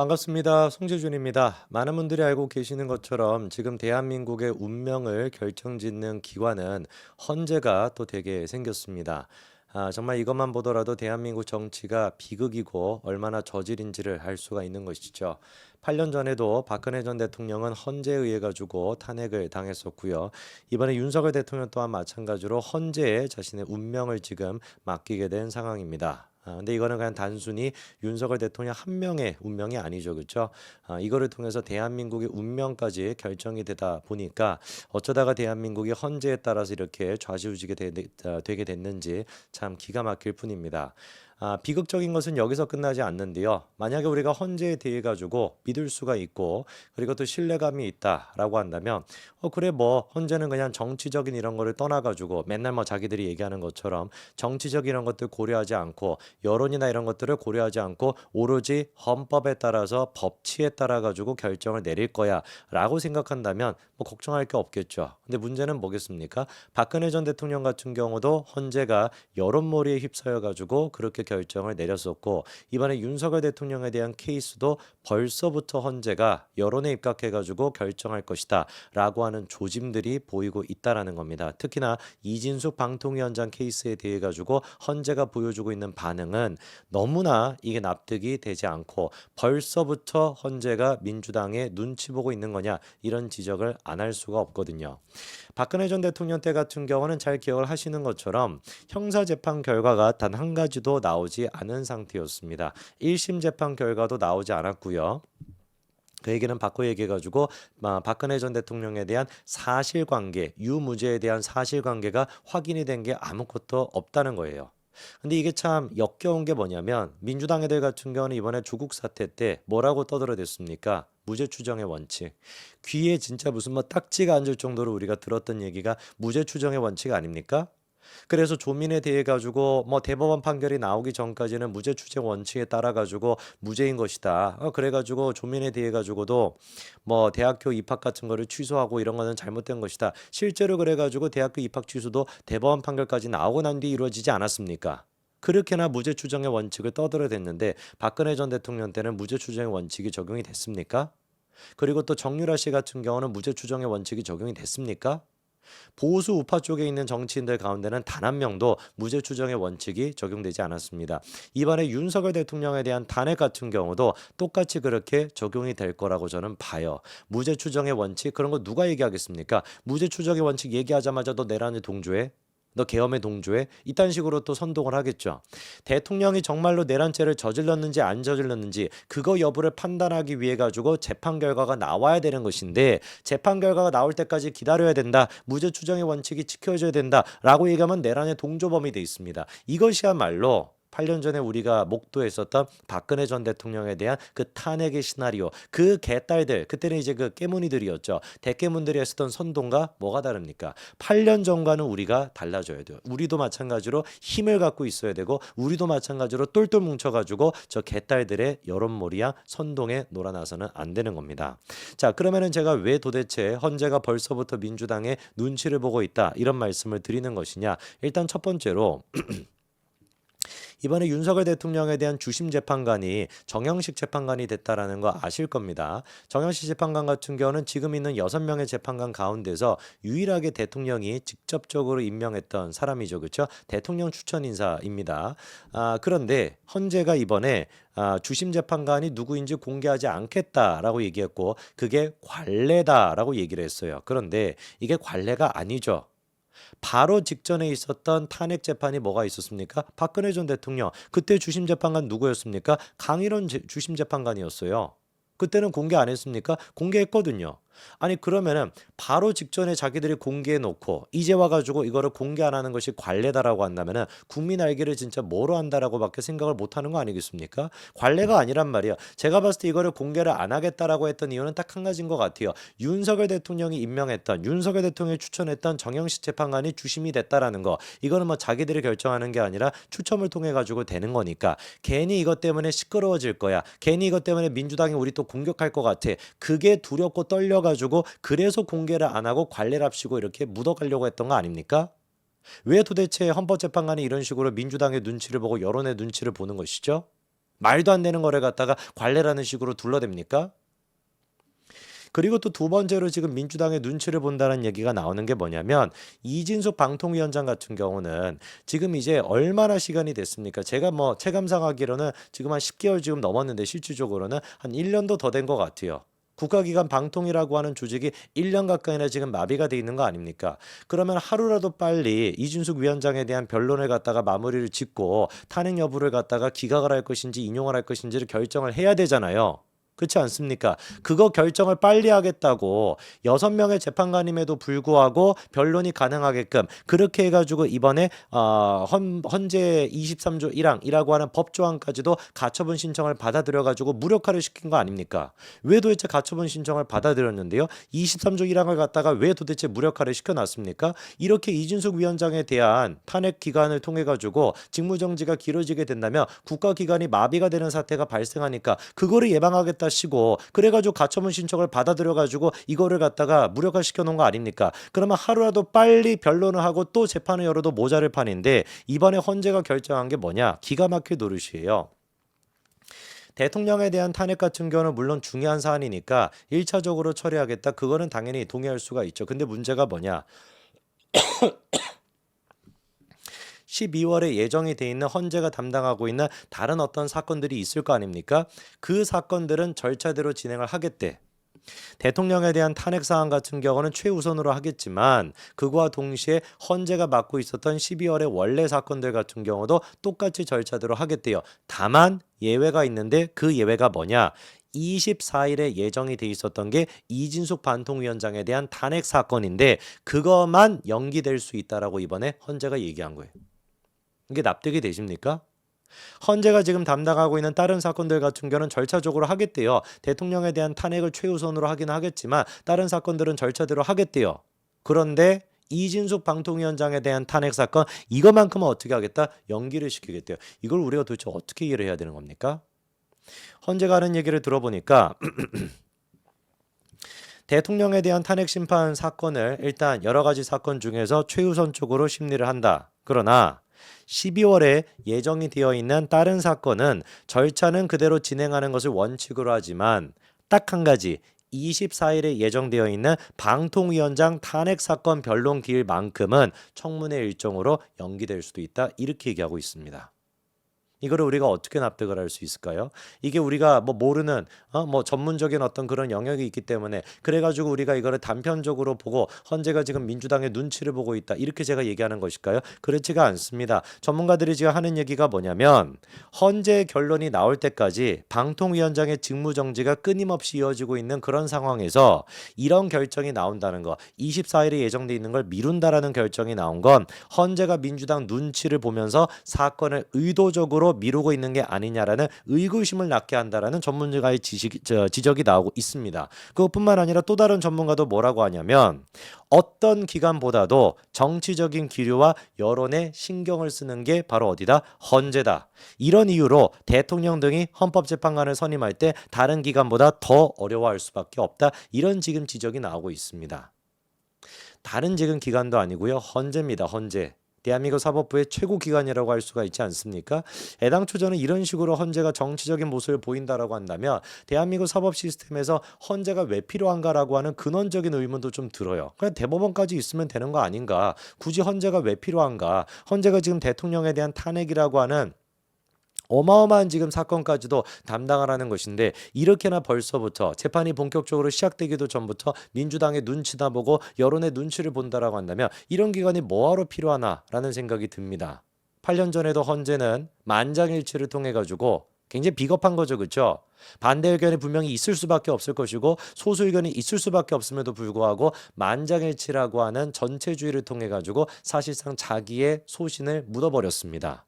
반갑습니다. 송재준입니다. 많은 분들이 알고 계시는 것처럼 지금 대한민국의 운명을 결정짓는 기관은 헌재가 또 되게 생겼습니다. 정말 이것만 보더라도 대한민국 정치가 비극이고 얼마나 저질인지를 알 수가 있는 것이죠. 8년 전에도 박근혜 전 대통령은 헌재에 의해 가지고 탄핵을 당했었고요. 이번에 윤석열 대통령 또한 마찬가지로 헌재에 자신의 운명을 지금 맡기게 된 상황입니다. 근데 이거는 그냥 단순히 윤석열 대통령 한 명의 운명이 아니죠, 그렇죠? 이거를 통해서 대한민국의 운명까지 결정이 되다 보니까 어쩌다가 대한민국이 헌재에 따라서 이렇게 좌지우지게 되게 됐는지 참 기가 막힐 뿐입니다. 비극적인 것은 여기서 끝나지 않는데요. 만약에 우리가 헌재에 대해 가지고 믿을 수가 있고 그리고 또 신뢰감이 있다라고 한다면 그래 뭐 헌재는 그냥 정치적인 이런 거를 떠나 가지고 맨날 뭐 자기들이 얘기하는 것처럼 정치적 이런 것들 고려하지 않고 여론이나 이런 것들을 고려하지 않고 오로지 헌법에 따라서 법치에 따라 가지고 결정을 내릴 거야라고 생각한다면 뭐 걱정할 게 없겠죠. 근데 문제는 뭐겠습니까? 박근혜 전 대통령 같은 경우도 헌재가 여론몰이에 휩싸여 가지고 그렇게 결정을 내렸었고 이번에 윤석열 대통령에 대한 케이스도 벌써부터 헌재가 여론에 입각해 가지고 결정할 것이다라고 하는 조짐들이 보이고 있다라는 겁니다. 특히나 이진숙 방통위원장 케이스에 대해 가지고 헌재가 보여주고 있는 반응은 너무나 이게 납득이 되지 않고 벌써부터 헌재가 민주당의 눈치 보고 있는 거냐 이런 지적을 안 할 수가 없거든요. 박근혜 전 대통령 때 같은 경우는 잘 기억을 하시는 것처럼 형사재판 결과가 단 한 가지도 나오지 않은 상태였습니다. 1심 재판 결과도 나오지 않았고요. 그 얘기는 바꿔 얘기해가지고 박근혜 전 대통령에 대한 사실관계, 유무죄에 대한 사실관계가 확인이 된 게 아무것도 없다는 거예요. 근데 이게 참 역겨운 게 뭐냐면 민주당 애들 같은 경우는 이번에 조국 사태 때 뭐라고 떠들어댔습니까? 무죄 추정의 원칙. 귀에 진짜 무슨 뭐 딱지가 앉을 정도로 우리가 들었던 얘기가 무죄 추정의 원칙 아닙니까? 그래서 조민에 대해 가지고 뭐 대법원 판결이 나오기 전까지는 무죄 추정 원칙에 따라 가지고 무죄인 것이다. 그래 가지고 조민에 대해 가지고도 뭐 대학교 입학 같은 거를 취소하고 이런 거는 잘못된 것이다. 실제로 그래 가지고 대학교 입학 취소도 대법원 판결까지 나오고 난 뒤 이루어지지 않았습니까? 그렇게나 무죄 추정의 원칙을 떠들어댔는데 박근혜 전 대통령 때는 무죄 추정의 원칙이 적용이 됐습니까? 그리고 또 정유라 씨 같은 경우는 무죄 추정의 원칙이 적용이 됐습니까? 보수 우파 쪽에 있는 정치인들 가운데는 단 한 명도 무죄 추정의 원칙이 적용되지 않았습니다. 이번에 윤석열 대통령에 대한 탄핵 같은 경우도 똑같이 그렇게 적용이 될 거라고 저는 봐요. 무죄 추정의 원칙 그런 거 누가 얘기하겠습니까? 무죄 추정의 원칙 얘기하자마자 너 내란에 동조해? 너 계엄에 동조해? 이딴 식으로 또 선동을 하겠죠. 대통령이 정말로 내란죄를 저질렀는지 안 저질렀는지 그거 여부를 판단하기 위해 가지고 재판 결과가 나와야 되는 것인데 재판 결과가 나올 때까지 기다려야 된다. 무죄 추정의 원칙이 지켜져야 된다라고 얘기하면 내란의 동조범이 돼 있습니다. 이것이야말로 8년 전에 우리가 목도했었던 박근혜 전 대통령에 대한 그 탄핵의 시나리오, 그 개딸들, 그때는 이제 그 깨문이들이었죠. 대깨문들이 했었던 선동과 뭐가 다릅니까? 8년 전과는 우리가 달라져야 돼요. 우리도 마찬가지로 힘을 갖고 있어야 되고, 우리도 마찬가지로 똘똘 뭉쳐가지고 저 개딸들의 여론몰이야 선동에 놀아나서는 안 되는 겁니다. 자, 그러면은 제가 왜 도대체 헌재가 벌써부터 민주당의 눈치를 보고 있다 이런 말씀을 드리는 것이냐? 일단 첫 번째로 이번에 윤석열 대통령에 대한 주심 재판관이 정영식 재판관이 됐다라는 거 아실 겁니다. 정영식 재판관 같은 경우는 지금 있는 6명의 재판관 가운데서 유일하게 대통령이 직접적으로 임명했던 사람이죠. 그렇죠? 대통령 추천 인사입니다. 그런데 헌재가 이번에 주심 재판관이 누구인지 공개하지 않겠다라고 얘기했고 그게 관례다라고 얘기를 했어요. 그런데 이게 관례가 아니죠. 바로 직전에 있었던 탄핵 재판이 뭐가 있었습니까? 박근혜 전 대통령. 그때 주심 재판관 누구였습니까? 강일원 주심 재판관이었어요. 그때는 공개 안 했습니까? 공개했거든요. 아니 그러면은 바로 직전에 자기들이 공개해 놓고 이제 와가지고 이거를 공개 안 하는 것이 관례다라고 한다면은 국민 알기를 진짜 뭐로 한다라고밖에 생각을 못 하는 거 아니겠습니까? 관례가 아니란 말이야. 제가 봤을 때 이거를 공개를 안 하겠다라고 했던 이유는 딱 한 가지인 것 같아요. 윤석열 대통령이 임명했던 윤석열 대통령이 추천했던 정영식 재판관이 주심이 됐다라는 거. 이거는 뭐 자기들이 결정하는 게 아니라 추첨을 통해 가지고 되는 거니까 괜히 이것 때문에 시끄러워질 거야. 괜히 이것 때문에 민주당이 우리 또 공격할 것 같아. 그게 두렵고 떨려가지고 그래서 공개를 안 하고 관례랍시고 이렇게 묻어가려고 했던 거 아닙니까? 왜 도대체 헌법재판관이 이런 식으로 민주당의 눈치를 보고 여론의 눈치를 보는 것이죠? 말도 안 되는 거를 갖다가 관례라는 식으로 둘러댑니까? 그리고 또 두 번째로 지금 민주당의 눈치를 본다는 얘기가 나오는 게 뭐냐면 이진숙 방통위원장 같은 경우는 지금 이제 얼마나 시간이 됐습니까? 제가 뭐 체감상하기로는 지금 한 10개월 지금 넘었는데 실질적으로는 한 1년도 더 된 것 같아요. 국가기관 방통이라고 하는 조직이 1년 가까이나 지금 마비가 돼 있는 거 아닙니까? 그러면 하루라도 빨리 이준숙 위원장에 대한 변론을 갖다가 마무리를 짓고 탄핵 여부를 갖다가 기각을 할 것인지 인용을 할 것인지를 결정을 해야 되잖아요. 그렇지 않습니까? 그거 결정을 빨리 하겠다고 6명의 재판관임에도 불구하고 변론이 가능하게끔 그렇게 해가지고 이번에 헌재 23조 1항이라고 하는 법조항까지도 가처분 신청을 받아들여가지고 무력화를 시킨 거 아닙니까? 왜 도대체 가처분 신청을 받아들였는데요? 23조 1항을 갖다가 왜 도대체 무력화를 시켜놨습니까? 이렇게 이준숙 위원장에 대한 탄핵 기간을 통해가지고 직무정지가 길어지게 된다면 국가기관이 마비가 되는 사태가 발생하니까 그거를 예방하겠다 시고 그래가지고 가처분 신청을 받아들여가지고 이거를 갖다가 무력화시켜 놓은 거 아닙니까? 그러면 하루라도 빨리 변론을 하고 또 재판을 열어도 모자랄 판인데 이번에 헌재가 결정한 게 뭐냐? 기가 막힐 노릇이에요. 대통령에 대한 탄핵 같은 경우는 물론 중요한 사안이니까 1차적으로 처리하겠다. 그거는 당연히 동의할 수가 있죠. 근데 문제가 뭐냐? 12월에 예정이 돼 있는 헌재가 담당하고 있는 다른 어떤 사건들이 있을 거 아닙니까? 그 사건들은 절차대로 진행을 하겠대. 대통령에 대한 탄핵 사안 같은 경우는 최우선으로 하겠지만 그와 동시에 헌재가 맡고 있었던 12월의 원래 사건들 같은 경우도 똑같이 절차대로 하겠대요. 다만 예외가 있는데 그 예외가 뭐냐? 24일에 예정이 돼 있었던 게 이진숙 반통위원장에 대한 탄핵 사건인데 그것만 연기될 수 있다라고 이번에 헌재가 얘기한 거예요. 이게 납득이 되십니까? 헌재가 지금 담당하고 있는 다른 사건들 같은 경우는 절차적으로 하겠대요. 대통령에 대한 탄핵을 최우선으로 하긴 하겠지만 다른 사건들은 절차대로 하겠대요. 그런데 이진숙 방통위원장에 대한 탄핵 사건 이것만큼은 어떻게 하겠다? 연기를 시키겠대요. 이걸 우리가 도대체 어떻게 이해를 해야 되는 겁니까? 헌재가 하는 얘기를 들어보니까 대통령에 대한 탄핵 심판 사건을 일단 여러 가지 사건 중에서 최우선적으로 심리를 한다. 그러나 12월에 예정이 되어 있는 다른 사건은 절차는 그대로 진행하는 것을 원칙으로 하지만 딱 한 가지 24일에 예정되어 있는 방통위원장 탄핵 사건 변론 기일만큼은 청문회 일정으로 연기될 수도 있다. 이렇게 얘기하고 있습니다. 이거를 우리가 어떻게 납득을 할 수 있을까요? 이게 우리가 뭐 모르는 뭐 전문적인 어떤 그런 영역이 있기 때문에 그래가지고 우리가 이거를 단편적으로 보고 헌재가 지금 민주당의 눈치를 보고 있다 이렇게 제가 얘기하는 것일까요? 그렇지가 않습니다. 전문가들이 지금 하는 얘기가 뭐냐면 헌재 결론이 나올 때까지 방통위원장의 직무정지가 끊임없이 이어지고 있는 그런 상황에서 이런 결정이 나온다는 거 24일에 예정돼 있는 걸 미룬다라는 결정이 나온 건 헌재가 민주당 눈치를 보면서 사건을 의도적으로 미루고 있는 게 아니냐라는 의구심을 낳게 한다라는 전문가의 지적이 나오고 있습니다. 그것뿐만 아니라 또 다른 전문가도 뭐라고 하냐면 어떤 기관보다도 정치적인 기류와 여론에 신경을 쓰는 게 바로 어디다? 헌재다. 이런 이유로 대통령 등이 헌법재판관을 선임할 때 다른 기관보다 더 어려워할 수밖에 없다. 이런 지금 지적이 나오고 있습니다. 다른 지금 기관도 아니고요. 헌재입니다. 헌재. 대한민국 사법부의 최고 기관이라고 할 수가 있지 않습니까? 애당초 저는 이런 식으로 헌재가 정치적인 모습을 보인다라고 한다면 대한민국 사법 시스템에서 헌재가 왜 필요한가라고 하는 근원적인 의문도 좀 들어요. 그냥 대법원까지 있으면 되는 거 아닌가? 굳이 헌재가 왜 필요한가? 헌재가 지금 대통령에 대한 탄핵이라고 하는 어마어마한 지금 사건까지도 담당을 하는 것인데 이렇게나 벌써부터 재판이 본격적으로 시작되기도 전부터 민주당의 눈치나 보고 여론의 눈치를 본다라고 한다면 이런 기관이 뭐하러 필요하나라는 생각이 듭니다. 8년 전에도 헌재는 만장일치를 통해 가지고 굉장히 비겁한 거죠. 그렇죠? 반대 의견이 분명히 있을 수밖에 없을 것이고 소수 의견이 있을 수밖에 없음에도 불구하고 만장일치라고 하는 전체주의를 통해 가지고 사실상 자기의 소신을 묻어버렸습니다.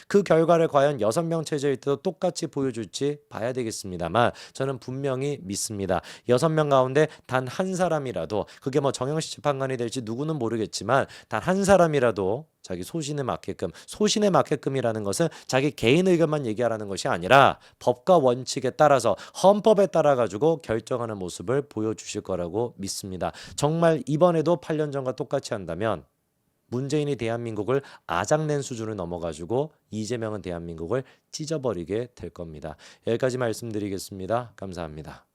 그 결과를 과연 6명 체제일 때도 똑같이 보여줄지 봐야 되겠습니다만 저는 분명히 믿습니다. 6명 가운데 단 한 사람이라도 그게 뭐 정영식 재판관이 될지 누구는 모르겠지만 단 한 사람이라도 자기 소신에 맞게끔 소신에 맞게끔이라는 것은 자기 개인 의견만 얘기하라는 것이 아니라 법과 원칙에 따라서 헌법에 따라 가지고 결정하는 모습을 보여주실 거라고 믿습니다. 정말 이번에도 8년 전과 똑같이 한다면 문재인이 대한민국을 아작낸 수준을 넘어가지고 이재명은 대한민국을 찢어버리게 될 겁니다. 여기까지 말씀드리겠습니다. 감사합니다.